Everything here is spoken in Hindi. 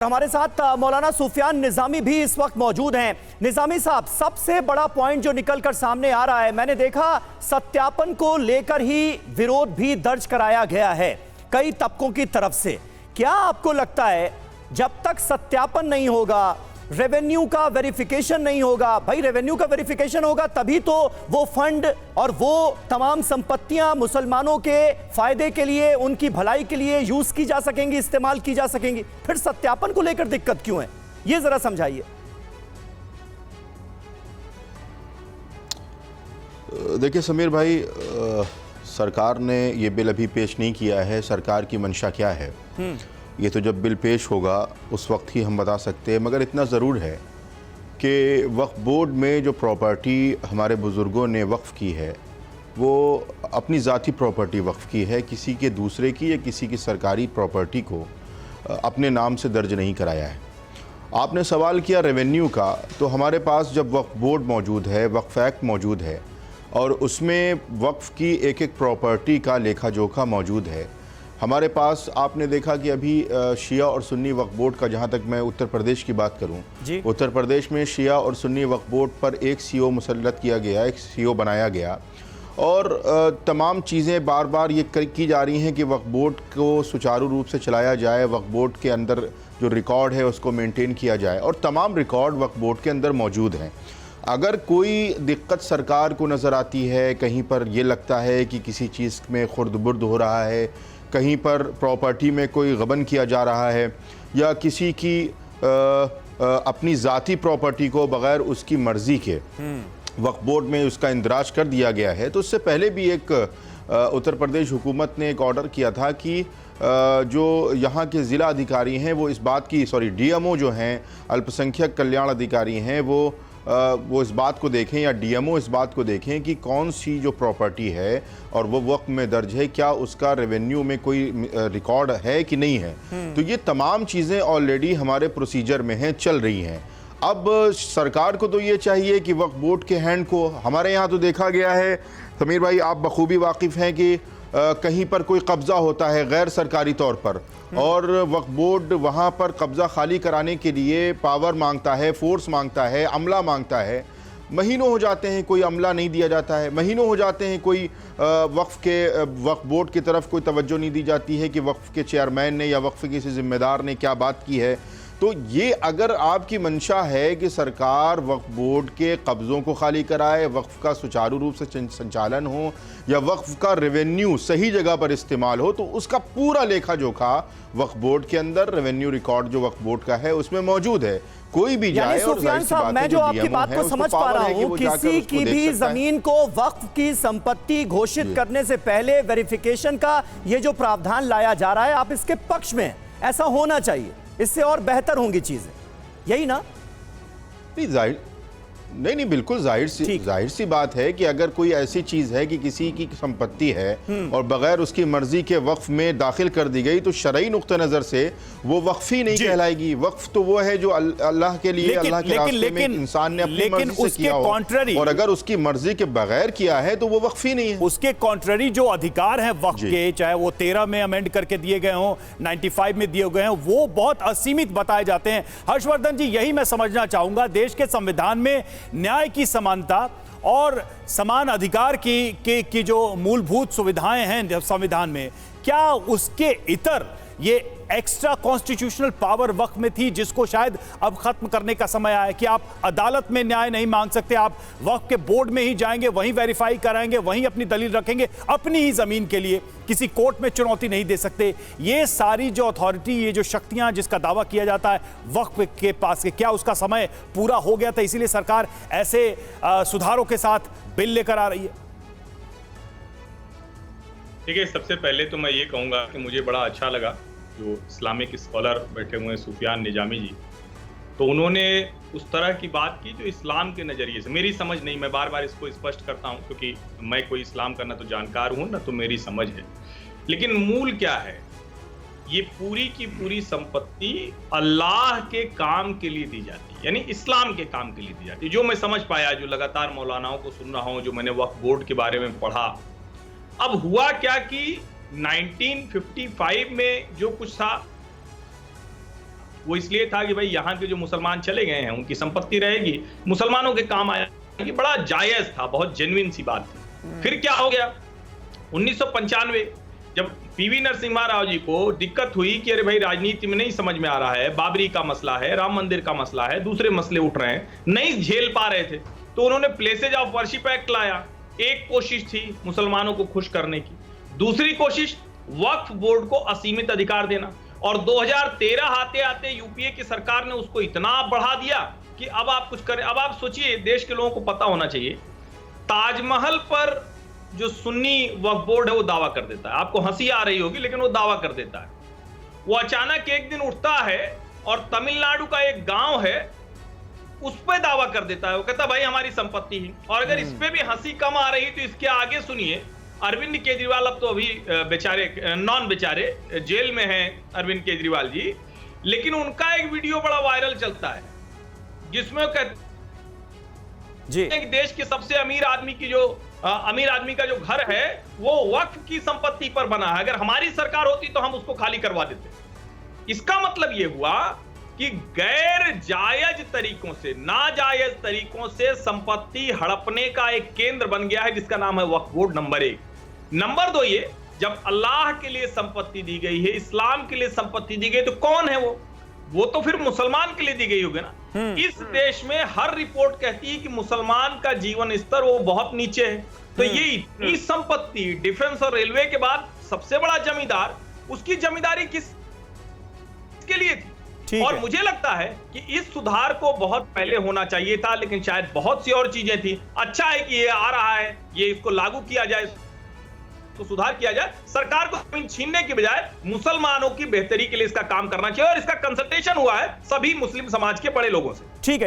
हमारे साथ मौलाना सुफियान निजामी भी इस वक्त मौजूद हैं। निजामी साहब, सबसे बड़ा पॉइंट जो निकलकर सामने आ रहा है, मैंने देखा सत्यापन को लेकर ही विरोध भी दर्ज कराया गया है कई तबकों की तरफ से। क्या आपको लगता है जब तक सत्यापन नहीं होगा, रेवेन्यू का वेरिफिकेशन नहीं होगा, भाई रेवेन्यू का वेरिफिकेशन होगा तभी तो वो फंड और वो तमाम संपत्तियां मुसलमानों के फायदे के लिए, उनकी भलाई के लिए यूज की जा सकेंगी, इस्तेमाल की जा सकेंगी। फिर सत्यापन को लेकर दिक्कत क्यों है, ये जरा समझाइए। देखिए समीर भाई, सरकार ने ये बिल अभी पेश नहीं किया है। सरकार की मंशा क्या है ये तो जब बिल पेश होगा उस वक्त ही हम बता सकते हैं। मगर इतना ज़रूर है कि वक्फ बोर्ड में जो प्रॉपर्टी हमारे बुज़ुर्गों ने वक्फ़ की है वो अपनी ज़ाती प्रॉपर्टी वक्फ़ की है, किसी के दूसरे की या किसी की सरकारी प्रॉपर्टी को अपने नाम से दर्ज नहीं कराया है। आपने सवाल किया रेवेन्यू का, तो हमारे पास जब वक्फ बोर्ड मौजूद है, वक्फ एक्ट मौजूद है और उसमें वक्फ़ की एक एक प्रॉपर्टी का लेखा जोखा मौजूद है। हमारे पास आपने देखा कि अभी शिया और सुन्नी वक्फ बोर्ड का, जहाँ तक मैं उत्तर प्रदेश की बात करूँ, उत्तर प्रदेश में शिया और सुन्नी वक्फ बोर्ड पर एक सीओ मुसल्लत किया गया, एक सीओ बनाया गया और तमाम चीज़ें बार बार ये की जा रही हैं कि वक्फ बोर्ड को सुचारू रूप से चलाया जाए, वक्फ बोर्ड के अंदर जो रिकॉर्ड है उसको मेंटेन किया जाए और तमाम रिकॉर्ड वक्फ बोर्ड के अंदर मौजूद हैं। अगर कोई दिक्कत सरकार को नज़र आती है, कहीं पर ये लगता है कि किसी चीज़ में खुर्द-बुर्द हो रहा है, कहीं पर प्रॉपर्टी में कोई गबन किया जा रहा है या किसी की अपनी ज़ाती प्रॉपर्टी को बग़ैर उसकी मर्ज़ी के वक्फ बोर्ड में उसका इंदराज कर दिया गया है, तो उससे पहले भी एक उत्तर प्रदेश हुकूमत ने एक ऑर्डर किया था कि जो यहाँ के ज़िला अधिकारी हैं वो इस बात की डीएमओ जो हैं, अल्पसंख्यक कल्याण अधिकारी हैं, वो इस बात को देखें या डीएमओ इस बात को देखें कि कौन सी जो प्रॉपर्टी है और वो वक्त में दर्ज है, क्या उसका रेवेन्यू में कोई रिकॉर्ड है कि नहीं है। तो ये तमाम चीज़ें ऑलरेडी हमारे प्रोसीजर में हैं, चल रही हैं। अब सरकार को तो ये चाहिए कि वक्फ बोर्ड के हैंड को, हमारे यहाँ तो देखा गया है समीर भाई, आप बखूबी वाकिफ़ हैं कि कहीं पर कोई कब्ज़ा होता है गैर सरकारी तौर पर और वक्फ बोर्ड वहाँ पर कब्ज़ा खाली कराने के लिए पावर मांगता है, फोर्स मांगता है, अमला मांगता है। महीनों हो जाते हैं कोई अमला नहीं दिया जाता है, महीनों हो जाते हैं कोई वक्फ बोर्ड की तरफ कोई तवज्जो नहीं दी जाती है कि वक्फ के चेयरमैन ने या वक्फ के किसी ज़िम्मेदार ने क्या बात की है। तो ये अगर आपकी मंशा है कि सरकार वक्फ बोर्ड के कब्ज़ों को खाली कराए, वक्फ का सुचारू रूप से संचालन हो या वक्फ का रेवेन्यू सही जगह पर इस्तेमाल हो, तो उसका पूरा लेखा जोखा वक्फ बोर्ड के अंदर, रेवेन्यू रिकॉर्ड जो वक्फ बोर्ड का है उसमें मौजूद है। कोई भी जाए और सुफियान साहब, मैं जो आपकी बात को समझ पा रहा हूँ, किसी की भी जमीन को वक्फ की संपत्ति घोषित करने से पहले वेरिफिकेशन का ये जो प्रावधान लाया जा रहा है, आप इसके पक्ष में, ऐसा होना चाहिए, इससे और बेहतर होंगी चीजें, यही ना? नहीं, बिल्कुल जाहिर सी बात है कि अगर कोई ऐसी चीज़ है कि किसी की संपत्ति है और बगैर उसकी मर्जी के वक्फ में दाखिल कर दी गई तो शरई नुक्ते नज़र से वो वक्फ ही नहीं कहलाएगी। वक्फ तो वो है जो अल्लाह के लिए, अल्लाह के रास्ते में इंसान ने अपनी मर्जी से किया हो, और अगर उसकी मर्जी के बगैर किया है तो वो वक्फ ही नहीं है। उसके कॉन्ट्ररी जो अधिकार हैं वक्फ के, चाहे वो 13 में अमेंड करके दिए गए हों, 95 में दिए गए हों, वो बहुत असीमित बताए जाते हैं। हर्षवर्धन जी, यही मैं समझना चाहूंगा, देश के संविधान में न्याय की समानता और समान अधिकार की जो मूलभूत सुविधाएं हैं संविधान में, क्या उसके इतर ये एक्स्ट्रा कॉन्स्टिट्यूशनल पावर वक्त में थी जिसको शायद अब खत्म करने का समय आया कि आप अदालत में न्याय नहीं मांग सकते, आप वक्त के बोर्ड में ही जाएंगे, वहीं वेरीफाई कराएंगे, वहीं अपनी दलील रखेंगे, अपनी ही जमीन के लिए किसी कोर्ट में चुनौती नहीं दे सकते। ये सारी जो अथॉरिटी, ये जो शक्तियां जिसका दावा किया जाता है वक्त के पास के, क्या उसका समय पूरा हो गया था इसीलिए सरकार ऐसे सुधारों के साथ बिल लेकर आ रही है? देखिए, सबसे पहले तो मैं ये कहूँगा कि मुझे बड़ा अच्छा लगा जो इस्लामिक स्कॉलर बैठे हुए हैं सुफियान निजामी जी, तो उन्होंने उस तरह की बात की जो इस्लाम के नज़रिए से, मेरी समझ नहीं, मैं बार बार इसको स्पष्ट करता हूँ क्योंकि मैं कोई इस्लाम का ना तो जानकार हूँ ना तो मेरी समझ है, लेकिन मूल क्या है, ये पूरी की पूरी संपत्ति अल्लाह के काम के लिए दी जाती है, यानी इस्लाम के काम के लिए दी जाती है। जो मैं समझ पाया, जो लगातार मौलानाओं को सुन रहा हूँ, जो मैंने वक्फ बोर्ड के बारे में पढ़ा, अब हुआ क्या कि 1955 में जो कुछ था वो इसलिए था कि भाई यहाँ के जो मुसलमान चले गए हैं उनकी संपत्ति रहेगी, मुसलमानों के काम आएगी। बड़ा जायज था, बहुत जेन्युइन सी बात थी। फिर क्या हो गया 1995 जब पीवी नरसिम्हा राव जी को दिक्कत हुई कि अरे भाई राजनीति में नहीं समझ में आ रहा है, बाबरी का मसला है, राम मंदिर का मसला है, दूसरे मसले उठ रहे हैं, नहीं झेल पा रहे थे, तो उन्होंने प्लेसेज ऑफ वर्शिप एक्ट लाया। एक कोशिश थी मुसलमानों को खुश करने की, दूसरी कोशिश वक्फ बोर्ड को असीमित अधिकार देना, और 2013 आते आते यूपीए की सरकार ने उसको इतना बढ़ा दिया कि अब आप कुछ करें। अब आप सोचिए, देश के लोगों को पता होना चाहिए, ताजमहल पर जो सुन्नी वक्फ बोर्ड है वो दावा कर देता है, आपको हंसी आ रही होगी लेकिन वो दावा कर देता है। वो अचानक एक दिन उठता है और तमिलनाडु का एक गांव है उस पर दावा कर देता है, वो कहता है भाई हमारी संपत्ति है। और अगर इस पे भी हंसी कम आ रही तो इसके आगे सुनिए, अरविंद केजरीवाल अब तो अभी बेचारे नॉन बेचारे जेल में हैं अरविंद केजरीवाल जी, लेकिन उनका एक वीडियो बड़ा वायरल चलता है जिसमें वो कहते हैं कि देश के सबसे अमीर आदमी की जो अमीर आदमी का जो घर है वो वक्फ की संपत्ति पर बना है, अगर हमारी सरकार होती तो हम उसको खाली करवा देते। इसका मतलब यह हुआ कि गैर जायज तरीकों से, नाजायज तरीकों से संपत्ति हड़पने का एक केंद्र बन गया है जिसका नाम है वक्फ बोर्ड। नंबर 1। नंबर 2, ये जब अल्लाह के लिए संपत्ति दी गई है, इस्लाम के लिए संपत्ति दी गई, तो कौन है वो तो फिर मुसलमान के लिए दी गई होगी ना। इस देश में हर रिपोर्ट कहती है कि मुसलमान का जीवन स्तर वो बहुत नीचे है, तो ये इतनी संपत्ति, डिफेंस और रेलवे के बाद सबसे बड़ा जमींदार, उसकी जमींदारी किसके लिए थी? और मुझे लगता है कि इस सुधार को बहुत पहले होना चाहिए था, लेकिन शायद बहुत सी और चीजें थी। अच्छा है कि ये आ रहा है, ये इसको लागू किया जाए, तो सुधार किया जाए। सरकार को जमीन छीनने की बजाय मुसलमानों की बेहतरी के लिए इसका काम करना चाहिए, और इसका कंसल्टेशन हुआ है सभी मुस्लिम समाज के बड़े लोगों से। ठीक है।